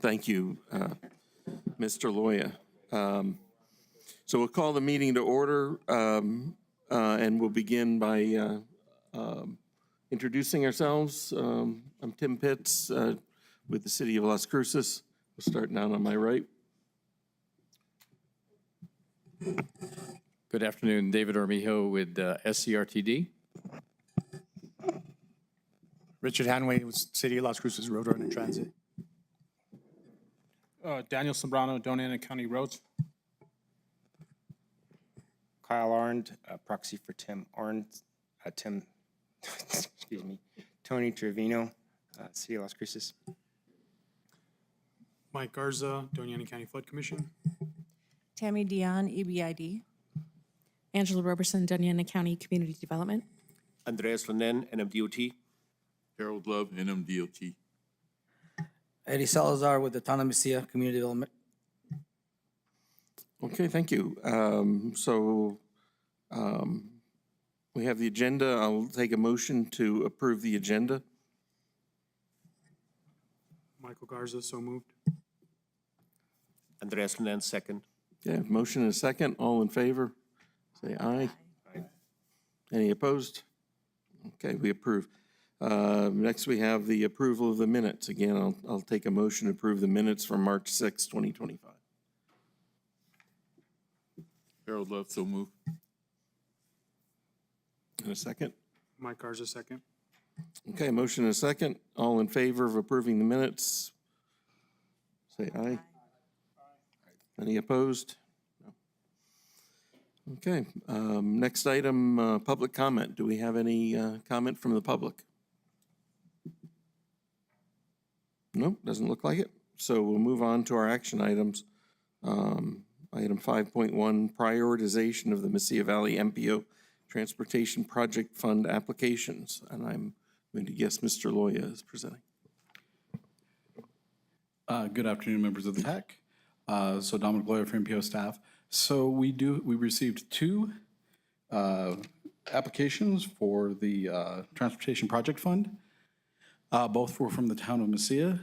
Thank you, Mr. Loya. So we'll call the meeting to order, and we'll begin by introducing ourselves. I'm Tim Pitts with the City of Las Cruces. We'll start down on my right. Good afternoon, David Armijo with SCRTD. Richard Hanway with City of Las Cruces Road and Transit. Daniel Sombrano, Doña County Roads. Kyle Arndt, proxy for Tim Arndt, excuse me, Tony Trevino, City of Las Cruces. Mike Garza, Doña County Flood Commission. Tammy Dion, EBID. Angela Roberson, Doña County Community Development. Andreas Lenin, NMDOT. Harold Love, NMDOT. Eddie Salazar with the Town of Mesilla Community Development. Okay, thank you. We have the agenda. I'll take a motion to approve the agenda. Michael Garza, so moved. Andreas Lenin, second. Yeah, motion and a second. All in favor, say aye. Aye. Any opposed? Okay, we approve. Next, we have the approval of the minutes. Again, I'll take a motion to approve the minutes from March 6, 2025. Harold Love, so move. In a second. Mike Garza, second. Okay, motion and a second. All in favor of approving the minutes, say aye. Any opposed? No. Okay, next item, public comment. Do we have any comment from the public? Nope, doesn't look like it. So we'll move on to our action items. Item 5.1, prioritization of the Mesilla Valley MPO Transportation Project Fund applications. And I'm going to guess Mr. Loya is presenting. Good afternoon, members of the TAC. So Dominic Loya from MPO staff. So we received two applications for the Transportation Project Fund. Both were from the town of Mesilla,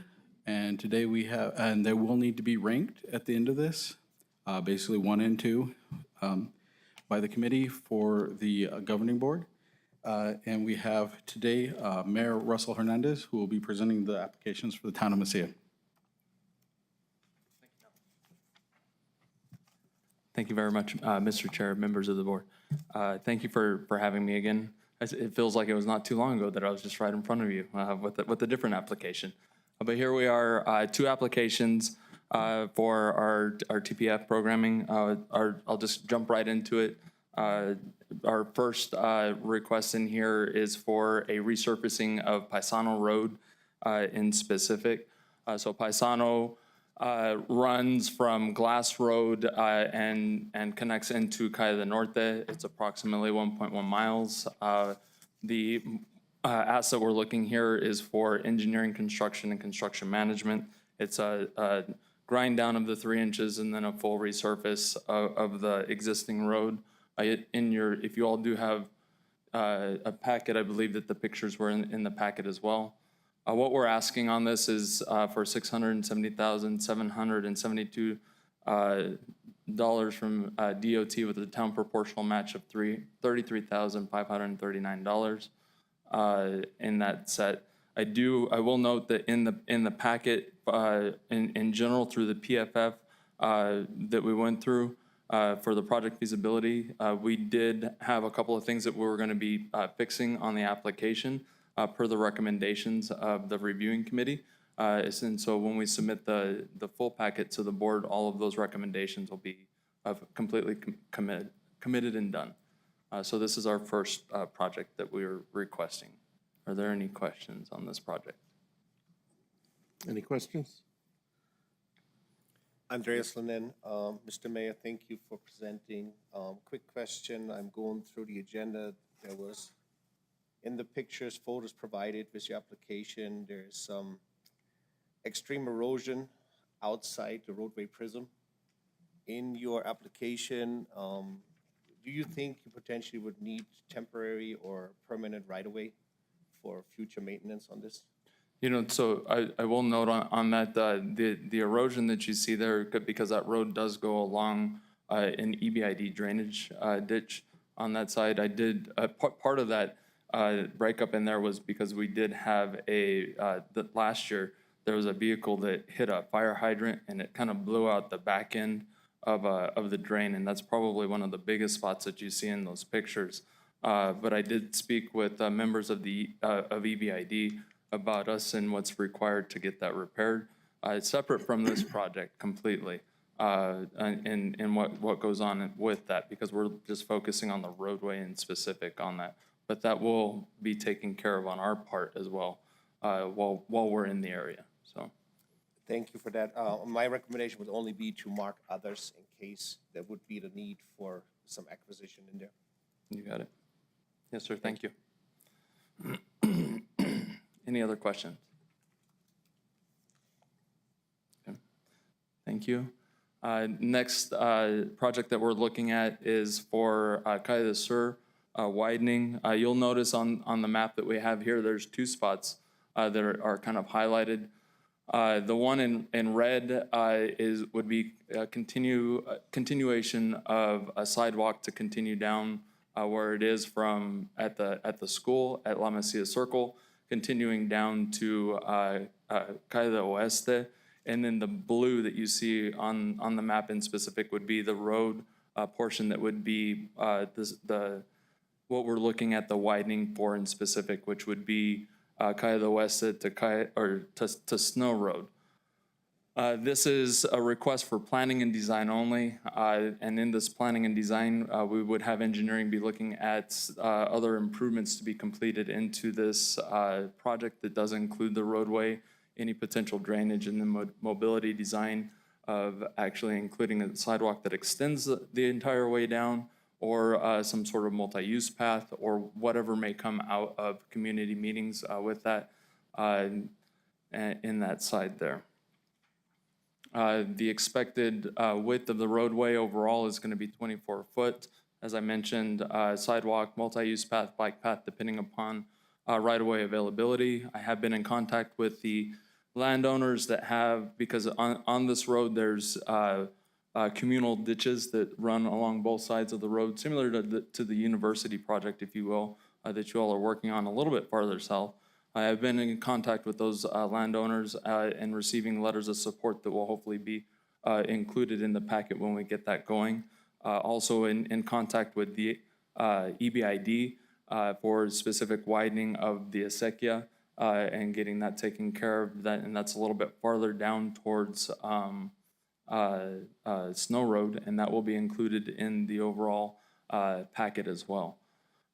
and today we have, and they will need to be ranked at the end of this, basically 1 and 2, by the committee for the governing board. And we have today Mayor Russell Hernandez, who will be presenting the applications for the town of Mesilla. Thank you very much, Mr. Chair, members of the board. Thank you for having me again. It feels like it was not too long ago that I was just right in front of you with a different application. But here we are, 2 applications for our TPF programming. I'll just jump right into it. Our first request in here is for a resurfacing of Paisano Road in specific. So Paisano runs from Glass Road and connects into Calle del Norte. It's approximately 1.1 miles. The asset we're looking here is for engineering, construction, and construction management. It's a grind down of the 3 inches and then a full resurface of the existing road. If you all do have a packet, I believe that the pictures were in the packet as well. What we're asking on this is for $670,772 from DOT with a town proportional match of $33,539 in that set. I will note that in the packet in general through the PFF that we went through for the project feasibility, we did have a couple of things that we were going to be fixing on the application. Per the recommendations of the reviewing committee. And so when we submit the full packet to the board, all of those recommendations will be completely committed and done. So this is our first project that we are requesting. Are there any questions on this project? Any questions? Andreas Lenin, Mr. Mayor, thank you for presenting. Quick question, I'm going through the agenda. There was in the pictures, photos provided with your application, there's some extreme erosion outside the roadway prism. In your application, do you think you potentially would need temporary or permanent right-of-way for future maintenance on this? You know, so I will note on that, the erosion that you see there, because that road does go along an EBID drainage ditch on that side. I did, part of that breakup in there was because we did have last year, there was a vehicle that hit a fire hydrant and it kind of blew out the back end of the drain, and that's probably one of the biggest spots that you see in those pictures. But I did speak with members of EBID about us and what's required to get that repaired. It's separate from this project completely, and what goes on with that, because we're just focusing on the roadway in specific on that. But that will be taken care of on our part as well, while we're in the area, so. Thank you for that. My recommendation would only be to mark others in case there would be the need for some acquisition in there. You got it. Yes, sir, thank you. Any other questions? Okay. Thank you. Next project that we're looking at is for Calle de Sur widening. You'll notice on the map that we have here, there's two spots that are kind of highlighted. The one in red would be a continuation of a sidewalk to continue down where it is from at the school at La Mesilla Circle, continuing down to Calle de Oeste, and then the blue that you see on the map in specific would be the road portion that would be what we're looking at the widening for in specific, which would be Calle de Oeste to Snow Road. This is a request for planning and design only, and in this planning and design, we would have engineering be looking at other improvements to be completed into this project that does include the roadway, any potential drainage, and the mobility design of actually including a sidewalk that extends the entire way down, or some sort of multi-use path, or whatever may come out of community meetings with that in that side there. The expected width of the roadway overall is going to be 24 foot. As I mentioned, sidewalk, multi-use path, bike path, depending upon right-of-way availability. I have been in contact with the landowners that have, because on this road there's communal ditches that run along both sides of the road, similar to the university project, if you will, that you all are working on a little bit farther south. I have been in contact with those landowners and receiving letters of support that will hopefully be included in the packet when we get that going. Also in contact with the EBID for specific widening of the acequia and getting that taken care of, and that's a little bit farther down towards Snow Road, and that will be included in the overall packet as well.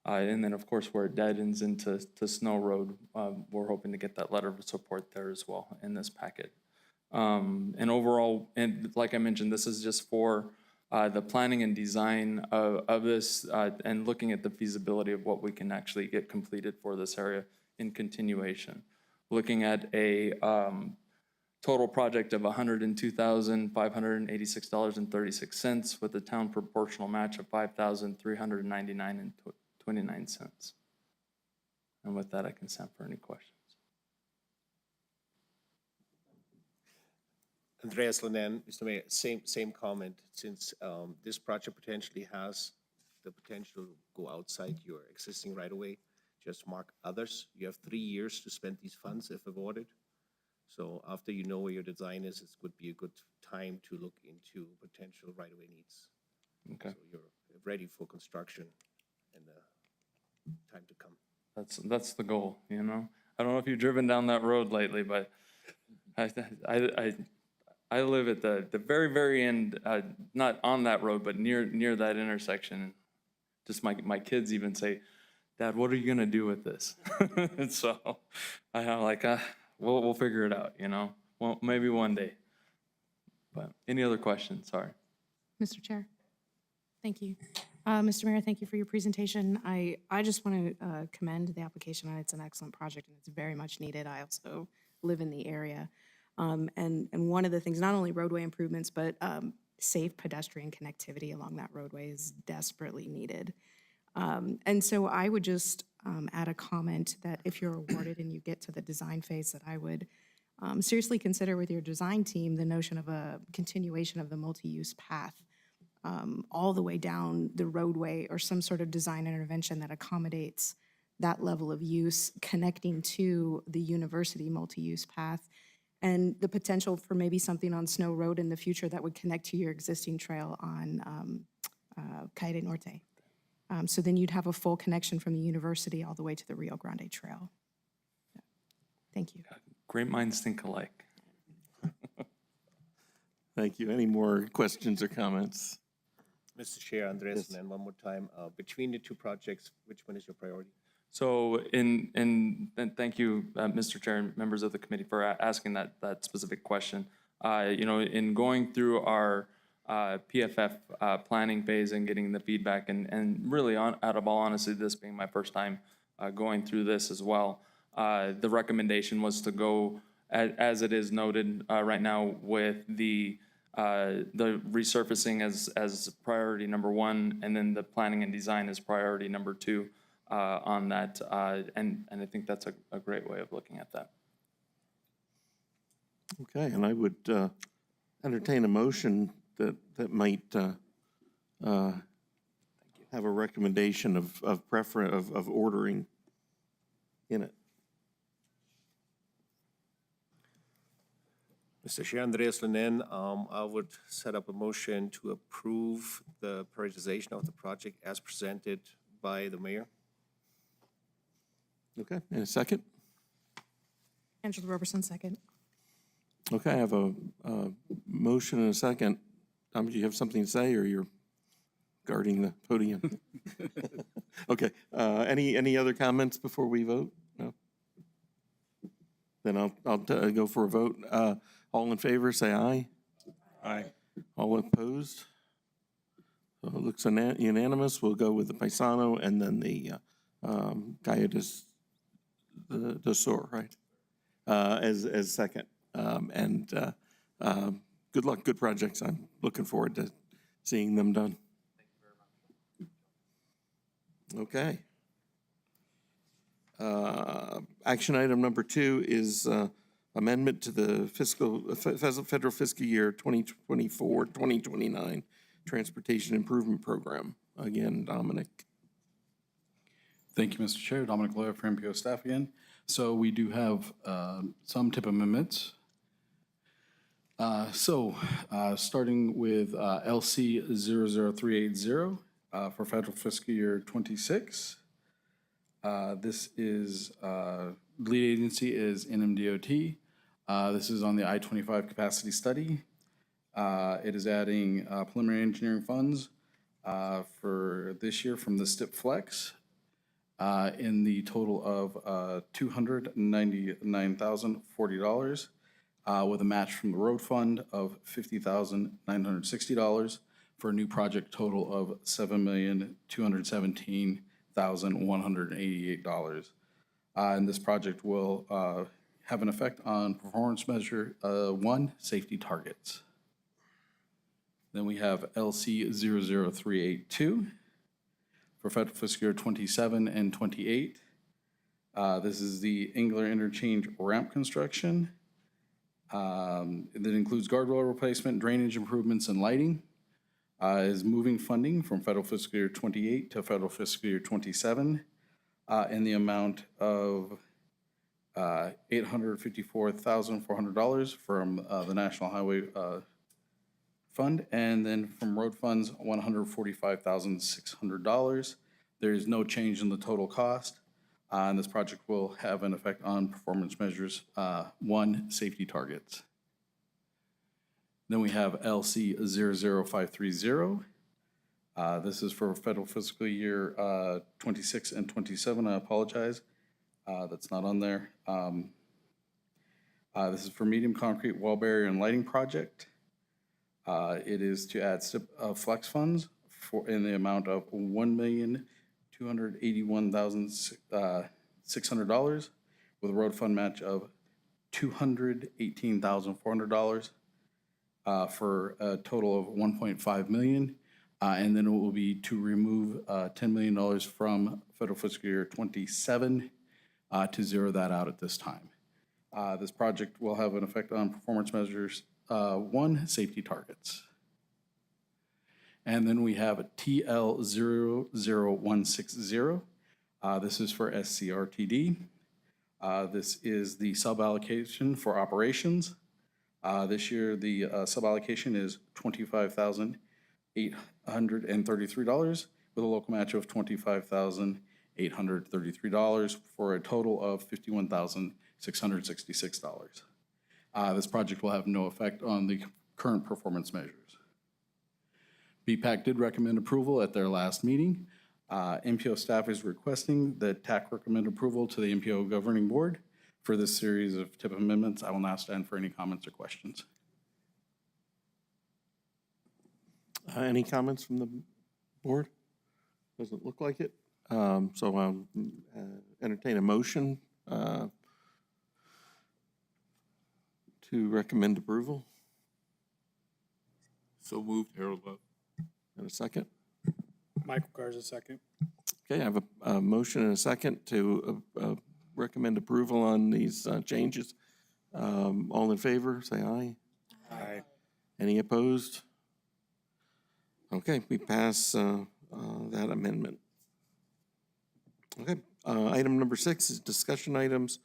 And then, of course, where it dead ends into Snow Road, we're hoping to get that letter of support there as well in this packet. And overall, and like I mentioned, this is just for the planning and design of this and looking at the feasibility of what we can actually get completed for this area in continuation. Looking at a total project of $102,586.36 with a town proportional match of $5,399.29. And with that, I can stand for any questions. Andreas Lenan, Mr. Mayor, same comment. Since this project potentially has the potential to go outside your existing right-of-way, just mark others. You have 3 years to spend these funds if awarded. So after you know where your design is, it would be a good time to look into potential right-of-way needs. Okay. So you're ready for construction in the time to come. That's the goal, you know? I don't know if you've driven down that road lately, but I live at the very, very end, not on that road, but near that intersection. Just my kids even say, "Dad, what are you gonna do with this?" And so I'm like, we'll figure it out, you know? Well, maybe one day. But any other questions? Sorry. Mr. Chair. Thank you. Mr. Mayor, thank you for your presentation. I just want to commend the application. It's an excellent project and it's very much needed. I also live in the area. And one of the things, not only roadway improvements, but safe pedestrian connectivity along that roadway is desperately needed. And so I would just add a comment that if you're awarded and you get to the design phase, that I would seriously consider with your design team the notion of a continuation of the multi-use path all the way down the roadway, or some sort of design intervention that accommodates that level of use, connecting to the university multi-use path, and the potential for maybe something on Snow Road in the future that would connect to your existing trail on Calle Norte. So then you'd have a full connection from the university all the way to the Rio Grande Trail. Thank you. Great minds think alike. Thank you. Any more questions or comments? Mr. Chair, Andres, and then one more time, between the two projects, which one is your priority? So and thank you, Mr. Chair, and members of the committee for asking that specific question. You know, in going through our PFF planning phase and getting the feedback, and really out of all honesty, this being my first time going through this as well, the recommendation was to go, as it is noted right now, with the resurfacing as priority number one, and then the planning and design as priority number two on that. And I think that's a great way of looking at that. Okay, and I would entertain a motion that might have a recommendation of ordering in it. Mr. Chair, Andres Lenin, I would set up a motion to approve the prioritization of the project as presented by the mayor. Okay, and a second? Angela Roberson, second. Okay, I have a motion and a second. Do you have something to say, or you're guarding the podium? Okay, any other comments before we vote? No? Then I'll go for a vote. All in favor, say aye. Aye. All opposed? So it looks unanimous. We'll go with the Paisano and then the Calle de Sur, right? As second. Good luck, good projects. I'm looking forward to seeing them done. Thank you very much. Okay. Action item number 2 is amendment to the federal fiscal year 2024-2029 Transportation Improvement Program. Again, Dominic. Thank you, Mr. Chair. Dominic Loya for MPO staff again. So we do have some tip amendments. Starting with LC 00380 for federal fiscal year 26. This is, lead agency is NMDOT. This is on the I-25 capacity study. It is adding preliminary engineering funds for this year from the STIP Flex in the total of $299,040 with a match from the road fund of $50,960 for a new project total of $7,217,188. And this project will have an effect on performance measure 1, safety targets. Then we have LC 00382 for federal fiscal year 27 and 28. This is the Angler Interchange ramp construction. That includes guardrail replacement, drainage improvements, and lighting. Is moving funding from federal fiscal year 28 to federal fiscal year 27 in the amount of $854,400 from the National Highway Fund, and then from road funds, $145,600. There is no change in the total cost, and this project will have an effect on performance measures 1, safety targets. Then we have LC 00530. This is for federal fiscal year 26 and 27. I apologize. That's not on there. This is for medium concrete wall barrier and lighting project. It is to add flex funds in the amount of $1,281,600 with a road fund match of $218,400 for a total of $1.5 million. And then it will be to remove $10 million from federal fiscal year '27 to zero that out at this time. This project will have an effect on performance measures. One, safety targets. And then we have a TL 00160. This is for SCRTD. This is the sub-allocation for operations. This year, the sub-allocation is $25,833 with a local match of $25,833 for a total of $51,666. This project will have no effect on the current performance measures. BPAC did recommend approval at their last meeting. MPO staff is requesting that TAC recommend approval to the MPO Governing Board for this series of TIP amendments. I will now stand for any comments or questions. Any comments from the board? Doesn't look like it. So I'll entertain a motion to recommend approval. So moved, Harold Love. And a second. Michael Garza, second. Okay, I have a motion and a second to recommend approval on these changes. All in favor, say aye. Aye. Any opposed? Okay, we pass that amendment. Okay, item number 6 is discussion items,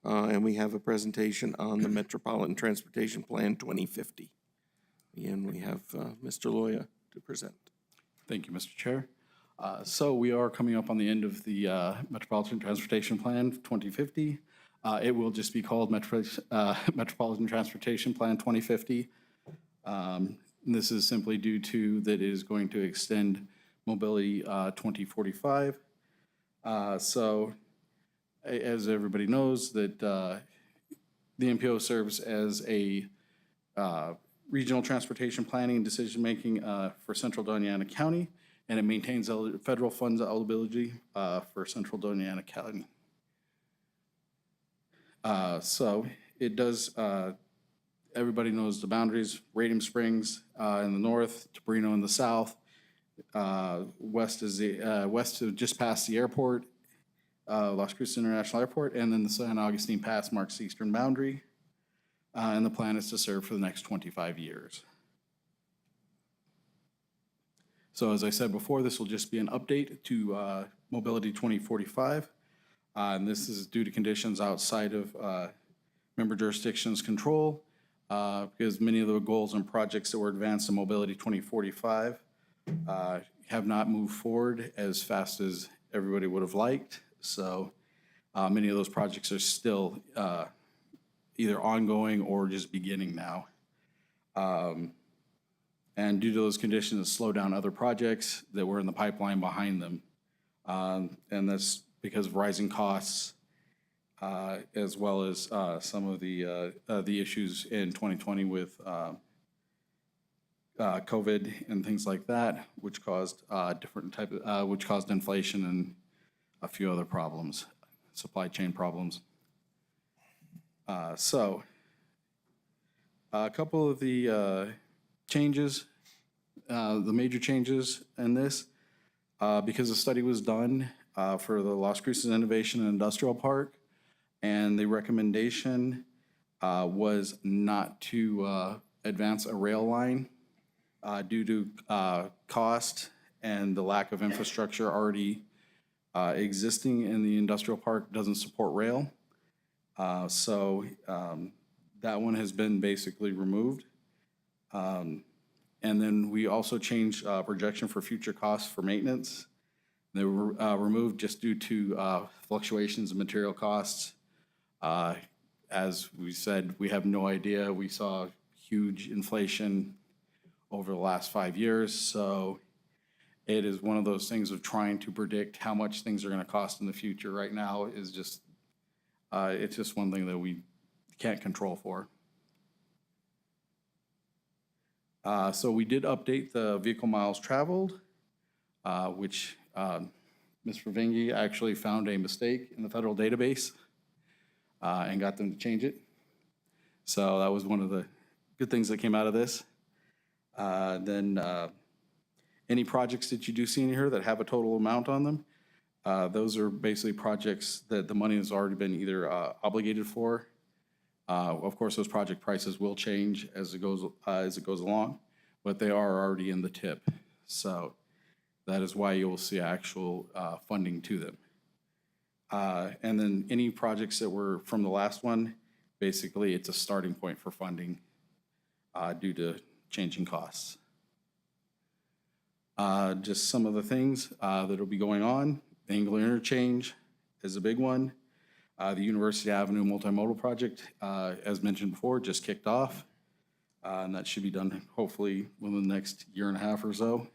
and we have a presentation on the Metropolitan Transportation Plan 2050. And we have Mr. Loya to present. Thank you, Mr. Chair. So we are coming up on the end of the Metropolitan Transportation Plan 2050. It will just be called Metropolitan Transportation Plan 2050. This is simply due to that it is going to extend mobility 2045. So as everybody knows, that the MPO serves as a regional transportation planning and decision-making for Central Doña County, and it maintains federal funds eligibility for Central Doña County. So it does, everybody knows the boundaries: Radium Springs in the north, Tabrino in the south. West is the west to just past the airport, Las Cruces International Airport, and then the San Augustine Pass marks the eastern boundary. And the plan is to serve for the next 25 years. So as I said before, this will just be an update to Mobility 2045. And this is due to conditions outside of member jurisdictions' control, because many of the goals and projects that were advanced in Mobility 2045 have not moved forward as fast as everybody would have liked. So many of those projects are still either ongoing or just beginning now. And due to those conditions, slow down other projects that were in the pipeline behind them. And that's because of rising costs, as well as some of the issues in 2020 with COVID and things like that, which caused which caused inflation and a few other problems, supply chain problems. So a couple of the changes, the major changes in this, because the study was done for the Las Cruces Innovation and Industrial Park, and the recommendation was not to advance a rail line due to cost and the lack of infrastructure already existing in the industrial park doesn't support rail. So that one has been basically removed. And then we also changed projection for future costs for maintenance. They were removed just due to fluctuations in material costs. As we said, we have no idea. We saw huge inflation over the last 5 years. So it is one of those things of trying to predict how much things are going to cost in the future right now is just, it's just one thing that we can't control for. So we did update the vehicle miles traveled, which Mr. Vingy actually found a mistake in the federal database and got them to change it. So that was one of the good things that came out of this. Then Any projects that you do see in here that have a total amount on them, those are basically projects that the money has already been either obligated for. Of course, those project prices will change as it goes along, but they are already in the tip. So that is why you'll see actual funding to them. And then any projects that were from the last one, basically it's a starting point for funding due to changing costs. Just some of the things that will be going on. The Engler Interchange is a big one. The University Avenue Multimodal Project, as mentioned before, just kicked off. And that should be done hopefully within the next year and a half or so.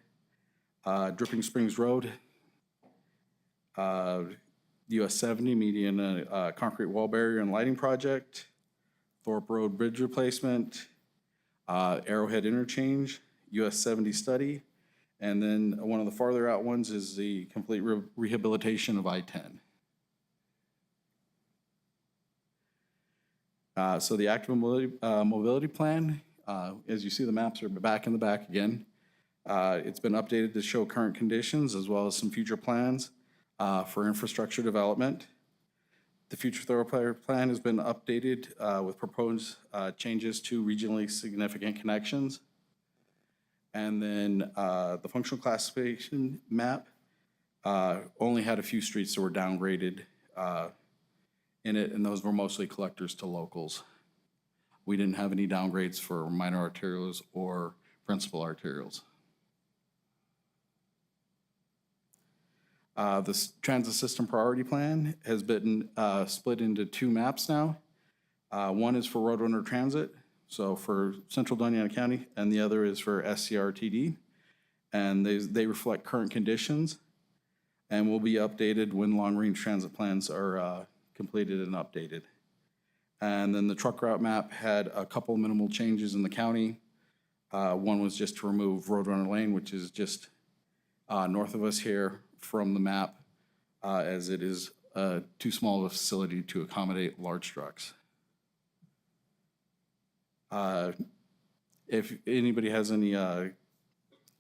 Dripping Springs Road, US 70 median concrete wall barrier and lighting project, Thorpe Road Bridge replacement, Arrowhead Interchange, US 70 study, and then one of the farther out ones is the complete rehabilitation of I-10. So the active mobility plan, as you see, the maps are back in the back again. It's been updated to show current conditions as well as some future plans for infrastructure development. The future thoroughfare plan has been updated with proposed changes to regionally significant connections. And then the functional classification map only had a few streets that were downgraded in it, and those were mostly collectors to locals. We didn't have any downgrades for minor arterials or principal arterials. This transit system priority plan has been split into two maps now. One is for Roadrunner Transit, so for Central Doña County, and the other is for SCRTD. And they reflect current conditions and will be updated when long-range transit plans are completed and updated. And then the truck route map had a couple minimal changes in the county. One was just to remove Roadrunner Lane, which is just north of us here from the map, as it is too small of a facility to accommodate large trucks. If anybody has any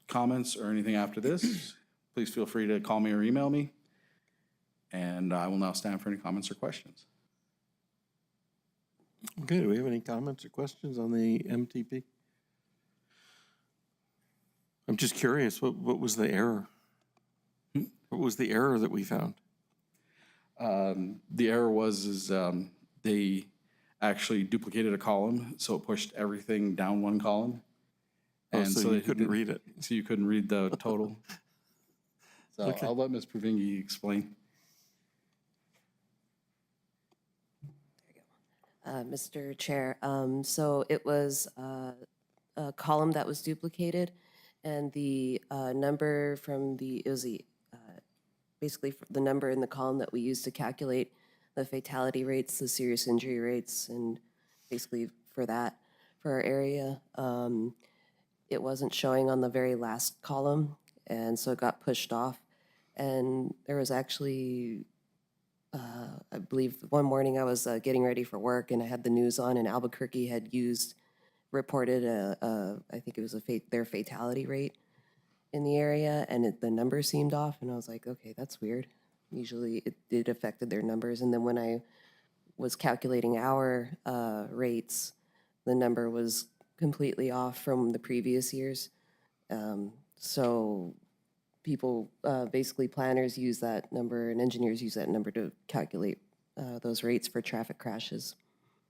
comments or anything after this, please feel free to call me or email me. And I will now stand for any comments or questions. Okay, do we have any comments or questions on the MTP? I'm just curious, what was the error? What was the error that we found? The error was they actually duplicated a column, so it pushed everything down one column. And so you couldn't read it. So you couldn't read the total. So Okay. I'll let Ms. Pravingi explain. Mr. Chair, so it was a column that was duplicated, and the number from it was basically the number in the column that we used to calculate the fatality rates, the serious injury rates, and basically for our area, it wasn't showing on the very last column, and so it got pushed off. And there was actually I believe one morning I was getting ready for work and I had the news on, and Albuquerque had reported I think it was their fatality rate in the area, and the number seemed off, and I was like, okay, that's weird. Usually it affected their numbers, and then when I was calculating our rates, the number was completely off from the previous years. So people, basically planners use that number and engineers use that number to calculate those rates for traffic crashes.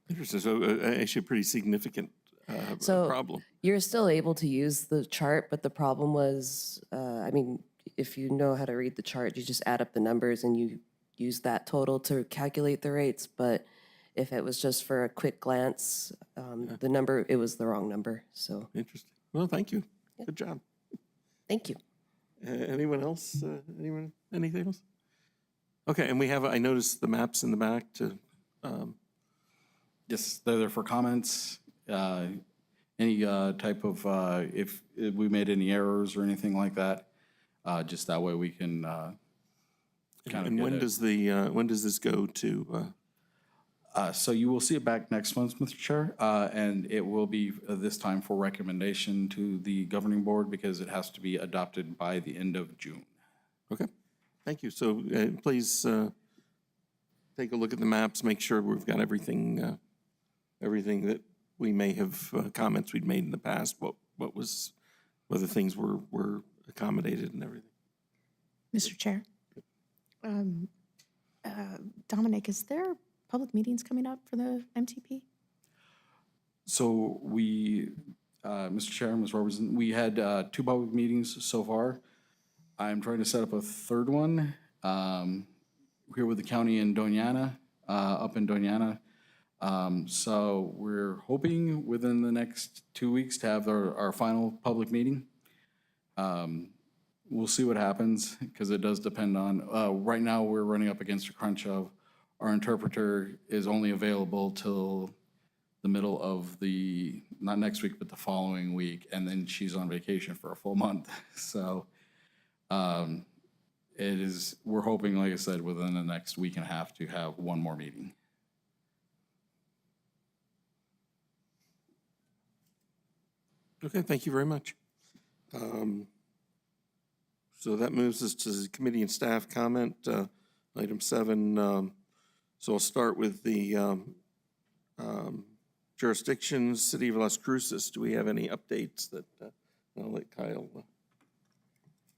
Interesting, so actually a pretty significant problem. You're still able to use the chart, but the problem was, I mean, if you know how to read the chart, you just add up the numbers and you use that total to calculate the rates. But if it was just for a quick glance, the number, it was the wrong number, so. Interesting. Well, thank you. Good job. Thank you. Anyone else? Anything else? Okay, and we have, I noticed the maps in the back to, Yes, they're there for comments. Any type of, if we made any errors or anything like that, just that way we can kind of and when does this go to? So you will see it back next month, Mr. Chair, and it will be this time for recommendation to the governing board because it has to be adopted by the end of June. Okay, thank you. So please take a look at the maps, make sure we've got everything, everything that we may have, comments we'd made in the past, whether things were accommodated and everything. Mr. Chair. Dominic, is there public meetings coming up for the MTP? So we, Mr. Chair, Ms. Robertson, we had 2 public meetings so far. I'm trying to set up a third one here with the county in Doña, up in Doña. So we're hoping within the next 2 weeks to have our final public meeting. We'll see what happens because it does depend on, right now we're running up against a crunch of our interpreter is only available till the middle of the, not next week, but the following week. And then she's on vacation for a full month. So we're hoping, like I said, within the next week and a half to have one more meeting. Okay, thank you very much. So that moves us to committee and staff comment, item 7. So I'll start with the jurisdictions, City of Las Cruces. Do we have any updates that, I'll let Kyle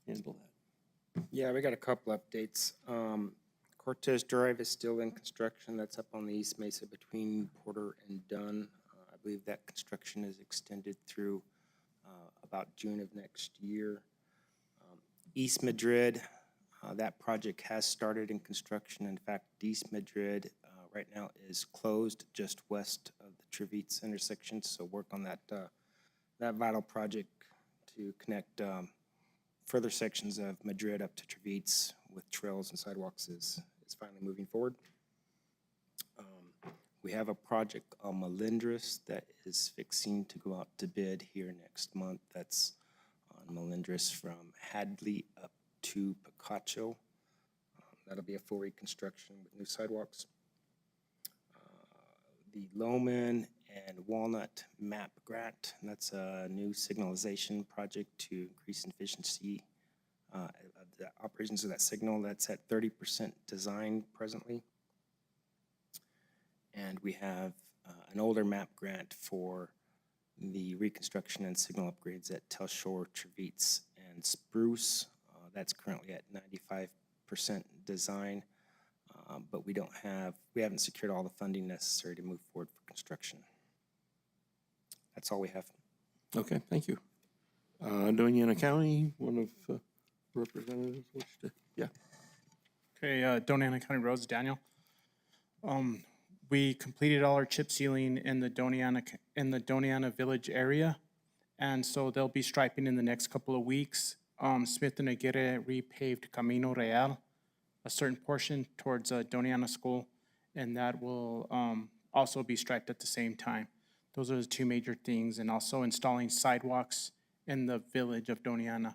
handle that. Yeah, we got a couple updates. Cortez Drive is still in construction. That's up on the East Mesa between Porter and Dunn. I believe that construction is extended through about June of next year. East Madrid, that project has started in construction. In fact, East Madrid right now is closed just west of the Trevitz intersection. So work on that that vital project to connect further sections of Madrid up to Trevitz with trails and sidewalks is finally moving forward. We have a project on Melindres that is fixing to go out to bid here next month. That's on Melindres from Hadley up to Picacho. That'll be a full reconstruction with new sidewalks. The Loman and Walnut MAP grant, and that's a new signalization project to increase efficiency of the operations of that signal. That's at 30% design presently. And we have an older MAP grant for the reconstruction and signal upgrades at Telshore, Trevitz, and Spruce. That's currently at 95% design, but we haven't secured all the funding necessary to move forward for construction. That's all we have. Okay, thank you. Doña County, one of representatives, yeah. Okay, Doña County Roads, Daniel. We completed all our chip sealing in the Doña Village area, and so they'll be striping in the next couple of weeks. Smith and Aguirre repaved Camino Real, a certain portion towards Doña School, and that will also be striped at the same time. Those are the 2 major things, and also installing sidewalks in the village of Doña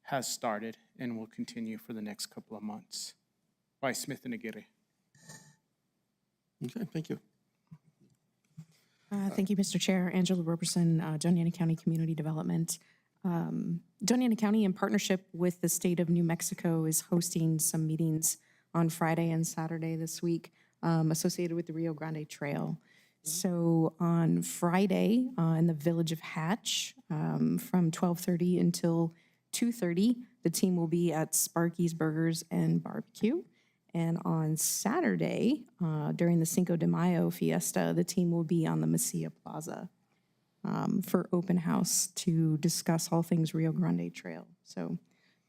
has started and will continue for the next couple of months by Smith and Aguirre. Okay, thank you. Thank you, Mr. Chair. Angela Roberson, Doña County Community Development. Doña County, in partnership with the state of New Mexico, is hosting some meetings on Friday and Saturday this week associated with the Rio Grande Trail. So on Friday in the village of Hatch from 12:30 until 2:30, the team will be at Sparky's Burgers and Barbecue. And on Saturday, during the Cinco de Mayo fiesta, the team will be on the Mesilla Plaza for open house to discuss all things Rio Grande Trail. So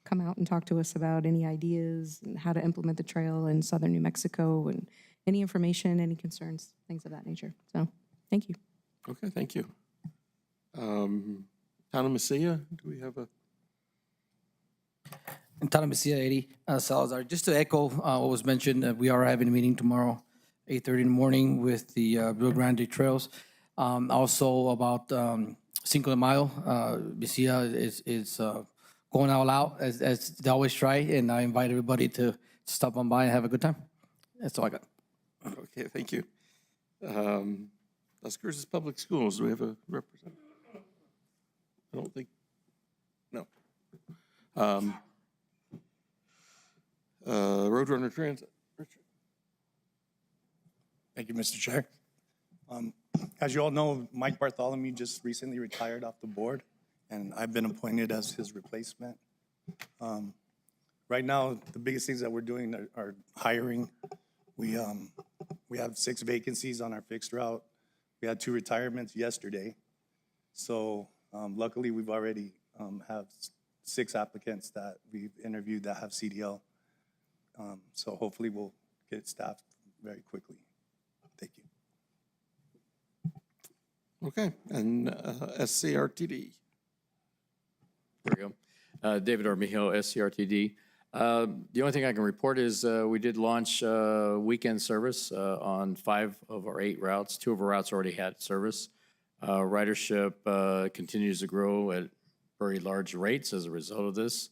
come out and talk to us about any ideas and how to implement the trail in southern New Mexico and any information, any concerns, things of that nature. So thank you. Okay, thank you. Town of Mesilla, do we have a? In town of Mesilla, Eddie Salazar, just to echo what was mentioned, we are having a meeting tomorrow, 8:30 in the morning with the Rio Grande Trails. Also about Cinco de Mayo, Mesilla is going all out as they always try, and I invite everybody to stop on by and have a good time. That's all I got. Okay, thank you. Las Cruces Public Schools, do we have a representative? I don't think, no. Roadrunner Transit, Richard. Thank you, Mr. Chair. As you all know, Mike Bartholomew just recently retired off the board, and I've been appointed as his replacement. Right now, the biggest things that we're doing are hiring. We have 6 vacancies on our fixed route. We had 2 retirements yesterday. So luckily, we've already have 6 applicants that we've interviewed that have CDL. So hopefully, we'll get staffed very quickly. Thank you. Okay, and SCRTD. There we go. David Armijo, SCRTD. The only thing I can report is we did launch weekend service on 5 of our 8 routes. 2 of our routes already had service. Ridership continues to grow at very large rates as a result of this.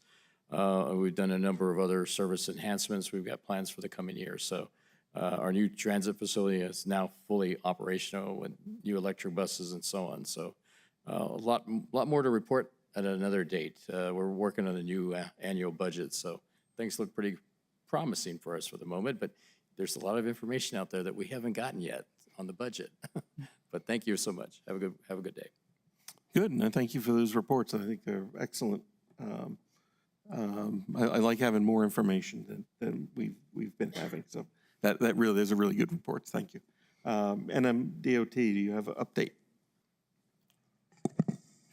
We've done a number of other service enhancements. We've got plans for the coming year. So our new transit facility is now fully operational with new electric buses and so on. So a lot more to report at another date. We're working on a new annual budget, so things look pretty promising for us for the moment, but there's a lot of information out there that we haven't gotten yet on the budget. But thank you so much. Have a good day. Good, and thank you for those reports. I think they're excellent. I like having more information than we've been having, so that really is a really good report. Thank you. NMDOT, do you have an update?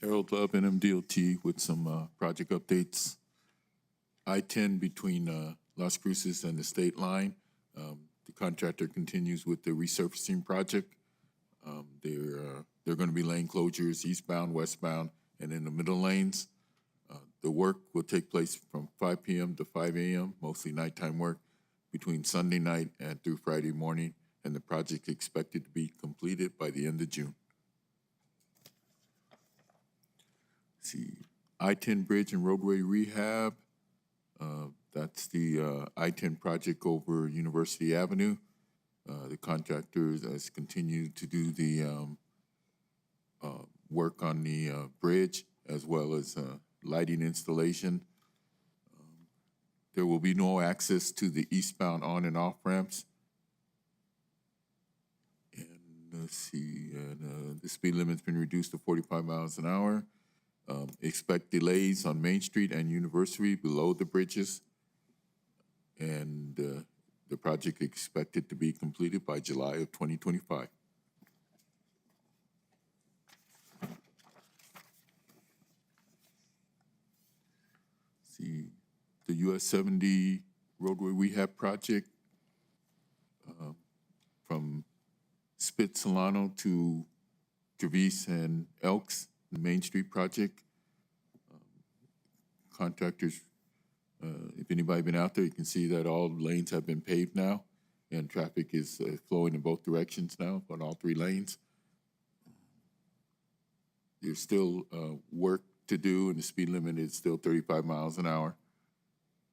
Harold Love, NMDOT, with some project updates. I-10 between Las Cruces and the state line. The contractor continues with the resurfacing project. They're going to be lane closures eastbound, westbound, and in the middle lanes. The work will take place from 5 p.m. to 5 a.m., mostly nighttime work, between Sunday night and through Friday morning, and the project expected to be completed by the end of June. See, I-10 Bridge and Roadway Rehab. That's the I-10 project over University Avenue. The contractor has continued to do the work on the bridge as well as lighting installation. There will be no access to the eastbound on and off ramps. And let's see, the speed limit's been reduced to 45 miles an hour. Expect delays on Main Street and University below the bridges. And the project expected to be completed by July of 2025. See, the US 70 roadway rehab project from Spitz Solano to Travis and Elks, the Main Street project. Contractors, if anybody been out there, you can see that all lanes have been paved now, and traffic is flowing in both directions now on all 3 lanes. There's still work to do, and the speed limit is still 35 miles an hour.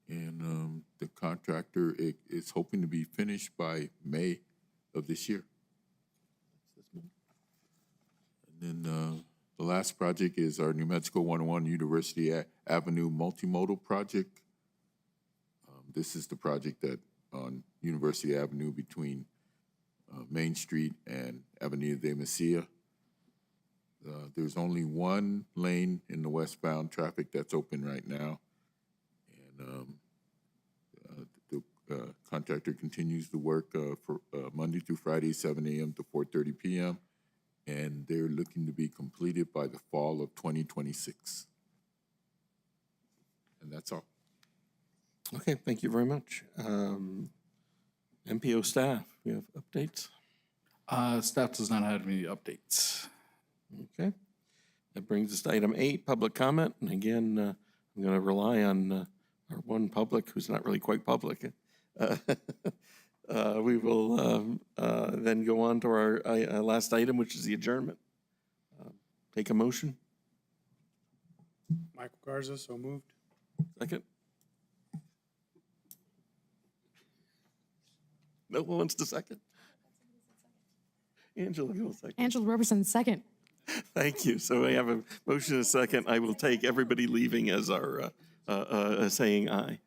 And the contractor is hoping to be finished by May of this year. And then the last project is our New Mexico 101 University Avenue Multimodal Project. This is the project that on University Avenue between Main Street and Avenida de Mesilla. There's only 1 lane in the westbound traffic that's open right now. And the contractor continues to work for Monday through Friday, 7 a.m. to 4:30 p.m. And they're looking to be completed by the fall of 2026. And that's all. Okay, thank you very much. MPO staff, you have updates? Staff does not have any updates. Okay. That brings us to item 8, public comment. And again, I'm going to rely on our one public who's not really quite public. We will then go on to our last item, which is the adjournment. Take a motion. Michael Garza, so moved. Second. No one wants to second? Angela Gill, second. Angela Roberson, second. Thank you. So we have a motion and a second. I will take everybody leaving as our, saying aye.